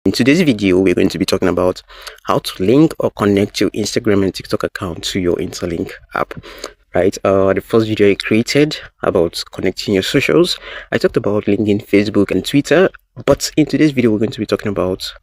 In today's video, we're going to be talking about how to link or connect your Instagram and TikTok account to your Interlink app. Right, the first video I created about connecting your socials, I talked about linking Facebook and Twitter, but in today's video, we're going to be talking about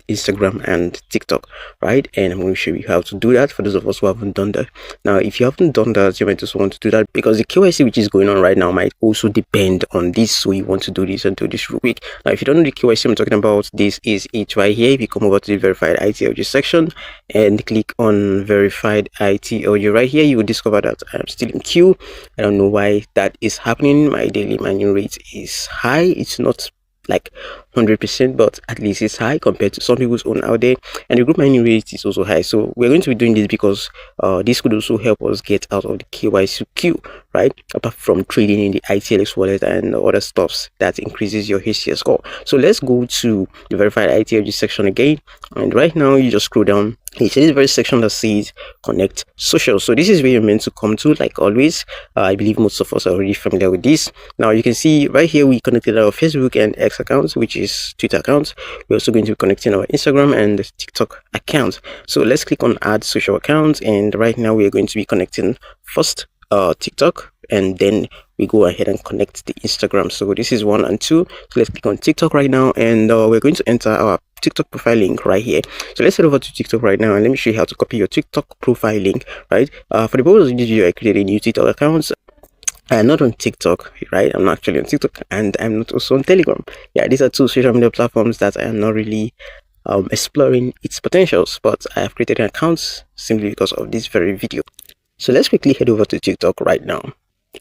Instagram and TikTok, right? And I'm going to show you how to do that for those of us who haven't done that. Now, if you haven't done that, you might just want to do that because the KYC which is going on right now might also depend on this. So you want to do this and do this real quick. Now, if you don't know the KYC I'm talking about, this is it right here. If you come over to the verified ITLG section and click on verified ITLG right here, you will discover that I'm still in queue. I don't know why that is happening. My daily mining rate is high. It's not like 100%, but at least it's high compared to some people's own out there, and the group mining rate is also high. So we're going to be doing this because this could also help us get out of the KYC queue, right? Apart from trading in the ITLX wallet and other stuffs that increases your HCS score. So let's go to the verified ITLG section again, and right now you just scroll down. It's this very section that says connect social. So this is where you're meant to come to, like always. I believe most of us are already familiar with this. Now you can see right here we connected our Facebook and X accounts, which is Twitter accounts. We're also going to be connecting our Instagram and TikTok accounts. So let's click on add social accounts, and right now we're going to be connecting first TikTok, and then we go ahead and connect the Instagram. So this is 1 and 2. So let's click on TikTok right now, and we're going to enter our TikTok profile link right here. So let's head over to TikTok right now, and let me show you how to copy your TikTok profile link, right? For the purpose of this video, I created a new TikTok account. I'm not on TikTok, right? I'm not actually on TikTok, and I'm not also on Telegram. Yeah, these are two social media platforms that I am not really exploring its potentials, but I have created an account simply because of this very video. So let's quickly head over to TikTok right now,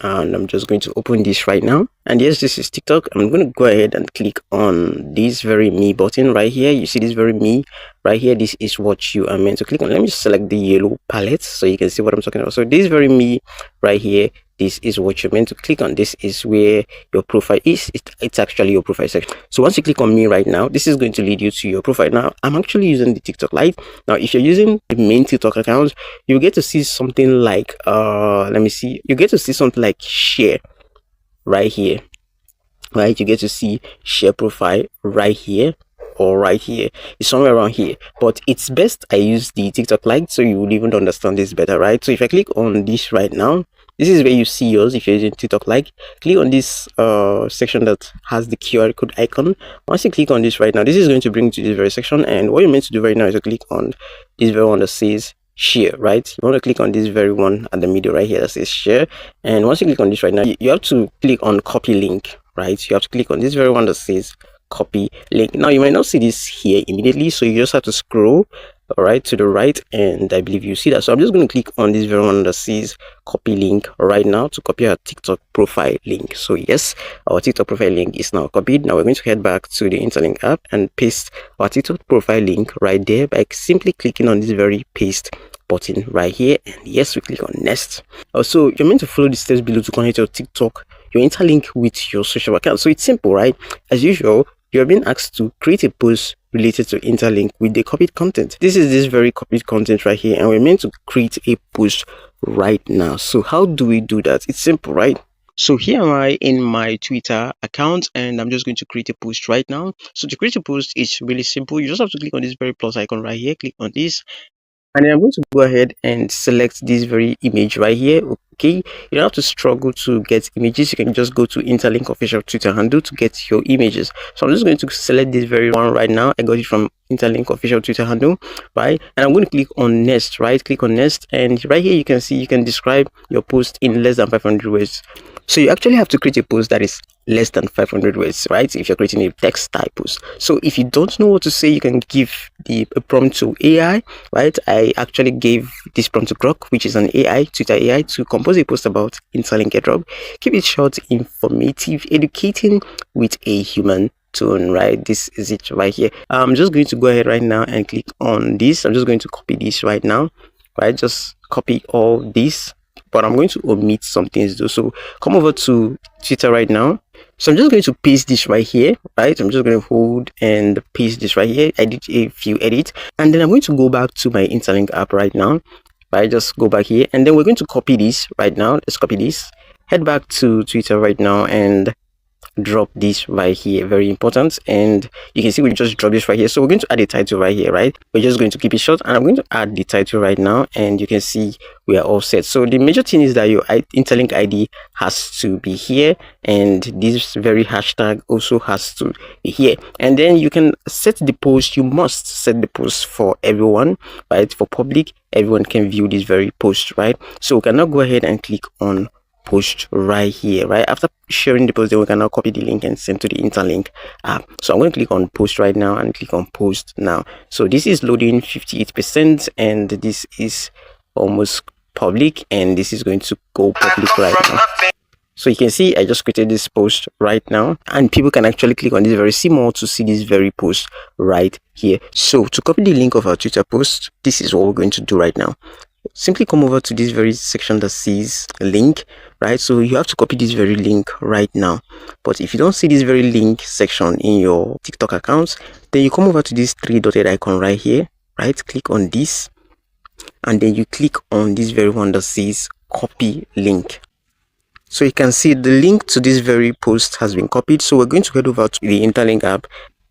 and I'm just going to open this right now. And yes, this is TikTok. I'm going to go ahead and click on this very me button right here. You see this very me right here. This is what you are meant to click on. Let me just select the yellow palette so you can see what I'm talking about. So this very me right here, this is what you're meant to click on. This is where your profile is. It's actually your profile section. So once you click on me right now, this is going to lead you to your profile. Now I'm actually using the TikTok Lite. Now if you're using the main TikTok account, you get to see something like let me see, you get to see something like share right here, right? You get to see share profile right here, or right here. It's somewhere around here, but it's best I use the TikTok Lite so you will even understand this better, right? So if I click on this right now, this is where you see yours. If you're using TikTok Lite, click on this section that has the QR code icon. Once you click on this right now, this is going to bring you to this very section, and what you're meant to do right now is to click on this very one that says share, right? You want to click on this very one at the middle right here that says share, and once you click on this right now, you have to click on copy link, right? You have to click on this very one that says copy link. Now you might not see this here immediately, so you just have to scroll all right to the right, and I believe you see that. So I'm just going to click on this very one that says copy link right now to copy our TikTok profile link. So yes, our TikTok profile link is now copied. Now we're going to head back to the Interlink app and paste our TikTok profile link right there by simply clicking on this very paste button right here, and yes, we click on next. Also, you're meant to follow the steps below to connect your TikTok, your Interlink with your social account. So it's simple, right? As usual, you're being asked to create a post related to Interlink with the copied content. This is this very copied content right here, and we're meant to create a post right now. So how do we do that? It's simple, right? So here am I in my Twitter account, and I'm just going to create a post right now. So to create a post, it's really simple. You just have to click on this very plus icon right here, click on this, and then I'm going to go ahead and select this very image right here. Okay, you don't have to struggle to get images. You can just go to Interlink official Twitter handle to get your images. So I'm just going to select this very one right now. I got it from Interlink official Twitter handle, right? And I'm going to click on next, right? Click on next, and right here you can see you can describe your post in less than 500 words. So you actually have to create a post that is less than 500 words, right? If you're creating a text type post. So if you don't know what to say, you can give a prompt to AI, right? I actually gave this prompt to Grok, which is an AI, Twitter AI, to compose a post about Interlink Airdrop. Keep it short, informative, educating with a human tone, right? This is it right here. I'm just going to go ahead right now and click on this. I'm just going to copy this right now, right? Just copy all this, but I'm going to omit some things though. So come over to Twitter right now. So I'm just going to paste this right here, right? I'm just going to hold and paste this right here. I did a few edits, and then I'm going to go back to my Interlink app right now, right? Just go back here, and then we're going to copy this right now. Let's copy this, head back to Twitter right now, and drop this right here. Very important. And you can see we just drop this right here. So we're going to add a title right here, right? We're just going to keep it short, and I'm going to add the title right now, and you can see we are all set. So the major thing is that your Interlink ID has to be here, and this very hashtag also has to be here. And then you can set the post. You must set the post for everyone, right? For public, everyone can view this very post, right? So we can now go ahead and click on post right here, right? After sharing the post, then we can now copy the link and send to the Interlink app. So I'm going to click on post right now and click on post now. So this is loading 58%, and this is almost public, and this is going to go public right now. So you can see I just created this post right now, and people can actually click on this very see more to see this very post right here. So to copy the link of our Twitter post, this is what we're going to do right now. Simply come over to this very section that says link, right? So you have to copy this very link right now. But if you don't see this very link section in your TikTok account, then you come over to this three dotted icon right here, right? Click on this, and then you click on this very one that says copy link. So you can see the link to this very post has been copied. So we're going to head over to the Interlink app,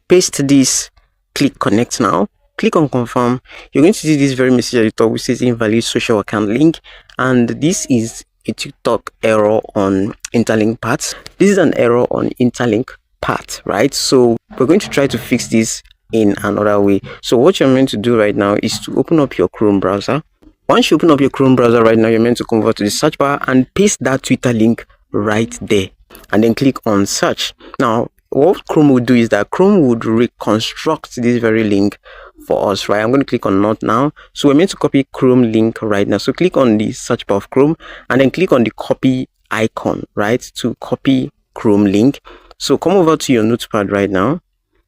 paste this, click connect now, click on confirm. You're going to see this very message at the top which says invalid social account link, and this is a TikTok error on Interlink part. This is an error on Interlink part, right? So we're going to try to fix this in another way. So what you're meant to do right now is to open up your Chrome browser. Once you open up your Chrome browser right now, you're meant to come over to the search bar and paste that Twitter link right there, and then click on search. Now what Chrome would do is that Chrome would reconstruct this very link for us, right? I'm going to click on not now. So we're meant to copy Chrome link right now. So click on the search bar of Chrome, and then click on the copy icon, right, to copy Chrome link. So come over to your notepad right now,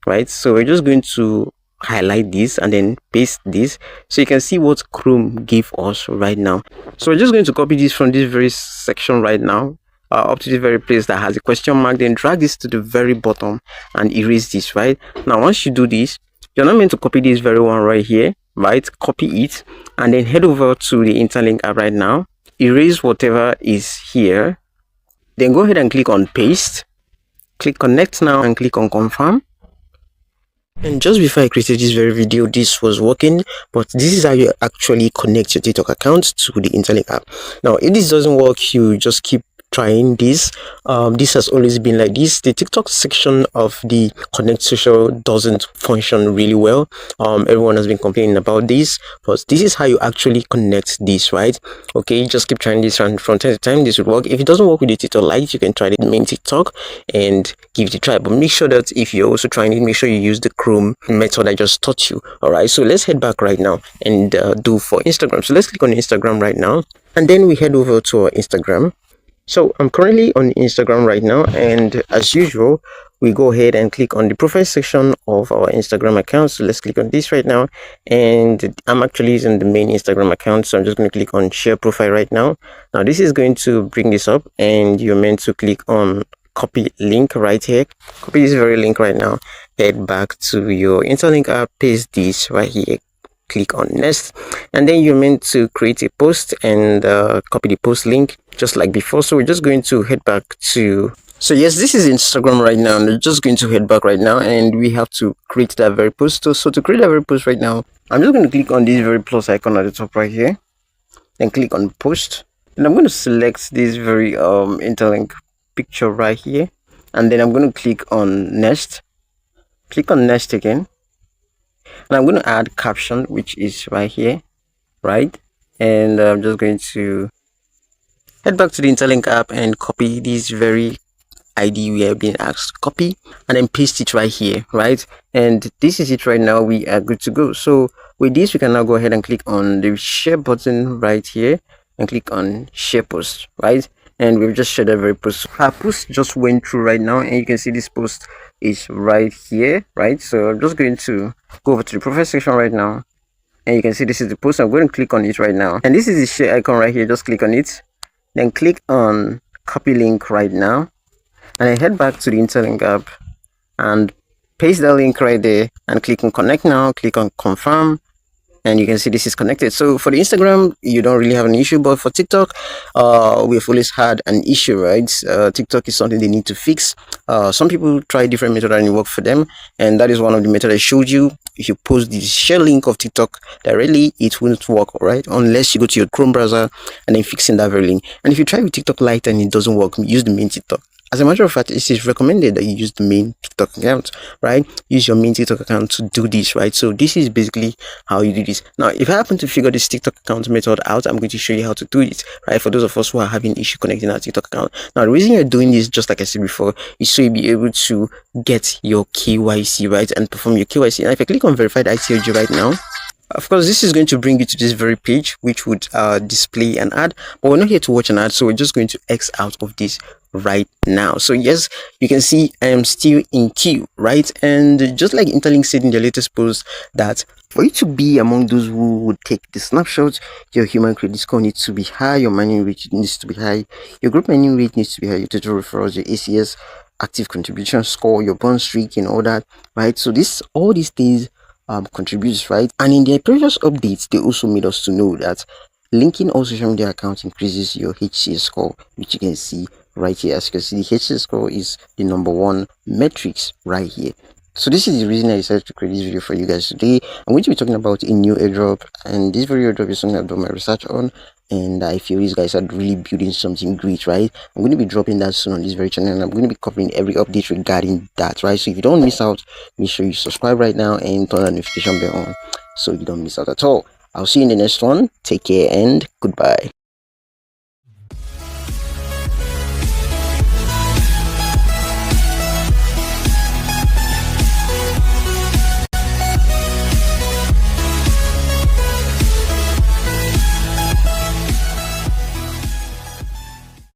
right? So we're just going to highlight this and then paste this, so you can see what Chrome gave us right now. So we're just going to copy this from this very section right now up to the very place that has a question mark, then drag this to the very bottom and erase this. Right now, once you do this, you're not meant to copy this very one right here, right? Copy it and then head over to the Interlink app right now, erase whatever is here, then go ahead and click on paste, click connect now and click on confirm. And just before I created this very video, this was working, but this is how you actually connect your TikTok account to the Interlink app. Now if this doesn't work, you just keep trying this. This has always been like this. The TikTok section of the connect social doesn't function really well. Everyone has been complaining about this, but this is how you actually connect this, right? Okay, just keep trying this from time to time. This will work. If it doesn't work with the TikTok Lite, you can try the main TikTok and give it a try, but make sure that if you're also trying it, make sure you use the Chrome method I just taught you. All right, so let's head back right now and do for Instagram. So let's click on Instagram right now, and then we head over to our Instagram. So I'm currently on Instagram right now, and as usual, we go ahead and click on the profile section of our Instagram account. So let's click on this right now, and I'm actually using the main Instagram account, so I'm just going to click on share profile right now. Now this is going to bring this up, and you're meant to click on copy link right here. Copy this very link right now, head back to your Interlink app, paste this right here, click on next, and then you're meant to create a post and copy the post link just like before. So we're just going to head back to, so yes, this is Instagram right now, and we're just going to head back right now, and we have to create that very post. So to create that very post right now, I'm just going to click on this very plus icon at the top right here, then click on post, and I'm going to select this very Interlink picture right here, and then I'm going to click on next, click on next again, and I'm going to add caption, which is right here, right? And I'm just going to head back to the Interlink app and copy this very ID we have been asked to copy, and then paste it right here, right? And this is it right now. We are good to go. So with this, we can now go ahead and click on the share button right here and click on share post, right? And we've just shared a very post. Our post just went through right now, and you can see this post is right here, right? So I'm just going to go over to the profile section right now, and you can see this is the post. I'm going to click on it right now, and this is the share icon right here. Just click on it, then click on copy link right now, and then head back to the Interlink app and paste the link right there and click on connect now, click on confirm, and you can see this is connected. So for the Instagram, you don't really have an issue, but for TikTok, we've always had an issue, right? TikTok is something they need to fix. Some people try different method and it work for them, and that is one of the method I showed you. If you post the share link of TikTok directly, it won't work, right? Unless you go to your Chrome browser and then fix in that very link. And if you try with TikTok Lite and it doesn't work, use the main TikTok. As a matter of fact, it is recommended that you use the main TikTok account, right? Use your main TikTok account to do this, right? So this is basically how you do this. Now, if I happen to figure this TikTok account method out, I'm going to show you how to do it, right? For those of us who are having issue connecting our TikTok account. Now, the reason you're doing this, just like I said before, is so you'll be able to get your KYC, right? And perform your KYC. And if I click on verified ICOG right now, of course, this is going to bring you to this very page, which would display an ad, but we're not here to watch an ad, so we're just going to X out of this right now. So yes, you can see I am still in queue, right? And just like Interlink said in their latest post, that for you to be among those who would take the snapshots, your human credit score needs to be high, your mining rate needs to be high, your group mining rate needs to be high, your total referrals, your ACS, active contribution score, your bond streak, and all that, right? So this, all these things contributes, right? And in their previous updates, they also made us to know that linking all social media accounts increases your HCS score, which you can see right here. As you can see, the HCS score is the #1 metrics right here. So this is the reason I decided to create this video for you guys today. I'm going to be talking about a new airdrop, and this very airdrop is something I've done my research on, and I feel these guys are really building something great, right? I'm going to be dropping that soon on this very channel, and I'm going to be covering every update regarding that, right? So if you don't miss out, make sure you subscribe right now and turn that notification bell on so you don't miss out at all. I'll see you in the next one. Take care and goodbye.